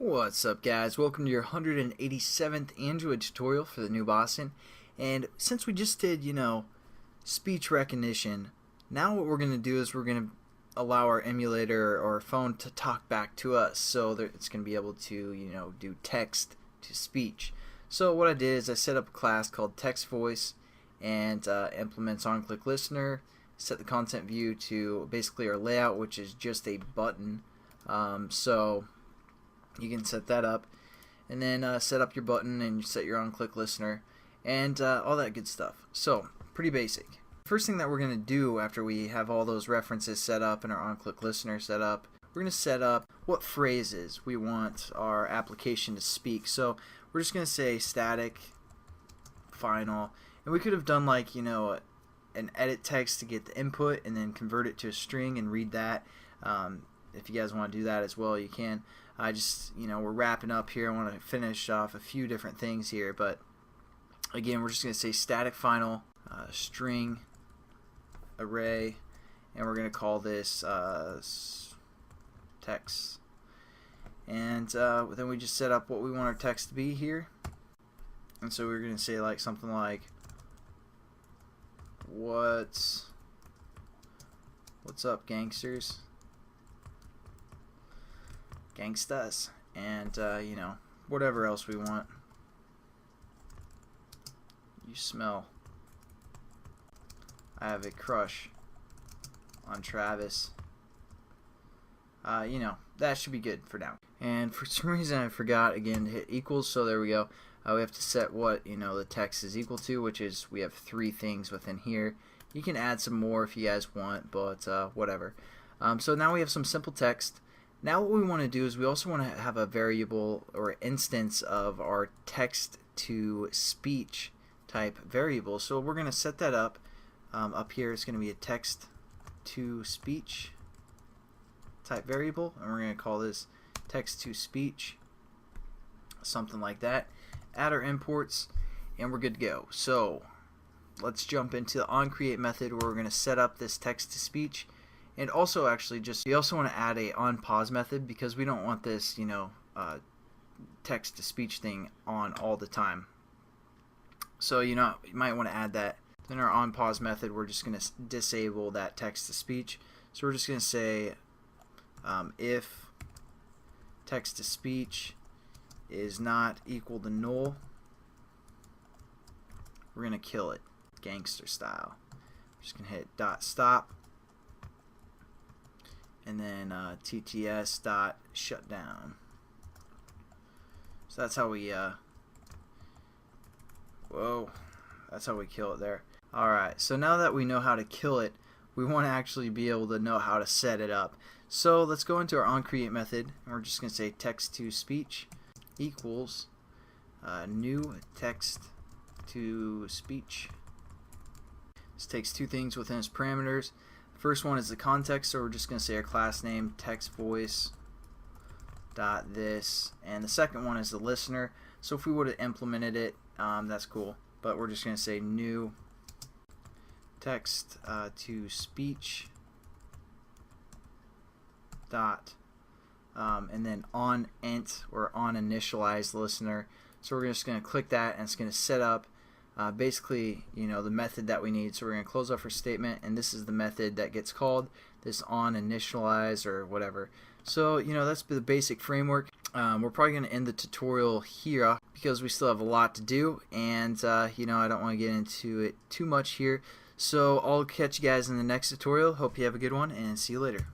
What's up, guys? Welcome to your 187th Android tutorial for the new Boston. And since we just did, speech recognition, now what we're going to do is we're going to allow our emulator or phone to talk back to us. So that it's going to be able to, do text to speech. So what I did is I set up a class called text voice and implements on-click listener, set the content view to basically our layout, which is just a button. So you can set that up, and then set up your button and set your on-click listener and all that good stuff. So pretty basic. First thing that we're going to do after we have all those references set up and our on-click listener set up, we're going to set up what phrases we want our application to speak. So we're just going to say static final, and we could have done like an edit text to get the input and then convert it to a string and read that. If you guys want to do that as well, you can. I just, we're wrapping up here. I want to finish off a few different things here, but again, we're just going to say static final string array, and we're going to call this text. And then we just set up what we want our text to be here. And so we're going to say like something like, what's up, gangsters? Gangstas, and whatever else we want. You smell. I have a crush on Travis. That should be good for now. And for some reason I forgot again to hit equals, so there we go. We have to set what the text is equal to, which is we have 3 things within here. You can add some more if you guys want, but whatever. So now we have some simple text. Now what we want to do is we also want to have a variable or instance of our text to speech type variable. So we're going to set that up. Up here it's going to be a text to speech type variable, and we're going to call this text to speech, something like that. Add our imports, and we're good to go. So let's jump into the onCreate method where we're going to set up this text to speech. And also, actually, we also want to add a onPause method because we don't want this, text-to-speech thing on all the time. So, you might want to add that. Then our onPause method, we're just going to disable that text-to-speech. So we're just going to say if text-to-speech is not equal to null, we're going to kill it, gangster style. We're just going to hit .stop. And then tts dot shutdown. So that's how we that's how we kill it there. Alright, so now that we know how to kill it, we want to actually be able to know how to set it up. So let's go into our onCreate method, and we're just going to say text to speech equals new text to speech. This takes 2 things within its parameters. First one is the context, so we're just going to say our class name text voice dot this, and the second one is the listener. So if we would have implemented it, that's cool, but we're just going to say new text to speech dot and then on int or on initialized listener. So we're just going to click that, and it's going to set up basically the method that we need. So we're going to close off our statement, and this is the method that gets called, this on initialize or whatever. So that's the basic framework. We're probably going to end the tutorial here because we still have a lot to do, and I don't want to get into it too much here. So I'll catch you guys in the next tutorial. Hope you have a good one, and see you later.